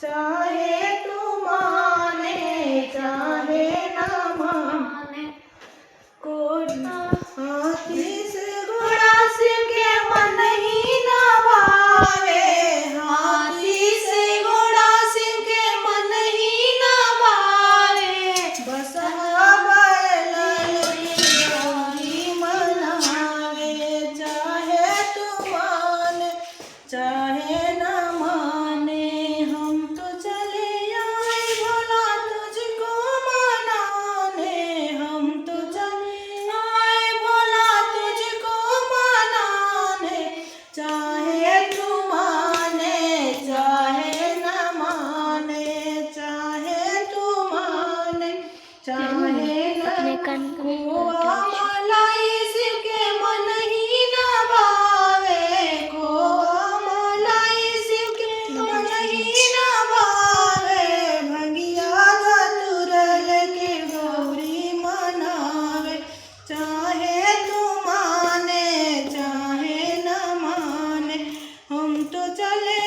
चाहे तू माने चाहे न माने। हाथी से घोड़ा शिव के मन ही न भावे, हाथी से घोड़ा शिव के मन ही न भावे। बसहा बैल गौरी मनावे, चाहे तू माने चाहे न माने। हम तो चले आए भोला तुझको मनाने, हम तो चले आए भोला तुझको मनाने। चाहे तू माने चाहे न माने, चाहे तू माने चाहे न। खोआ मलाई शिव के मन ही न भावे, खोआ मलाई शिव के मन ही न भावे। भंगिया धतुरल के गौरी मनावे, चाहे तू माने चाहे न माने। हम तो चले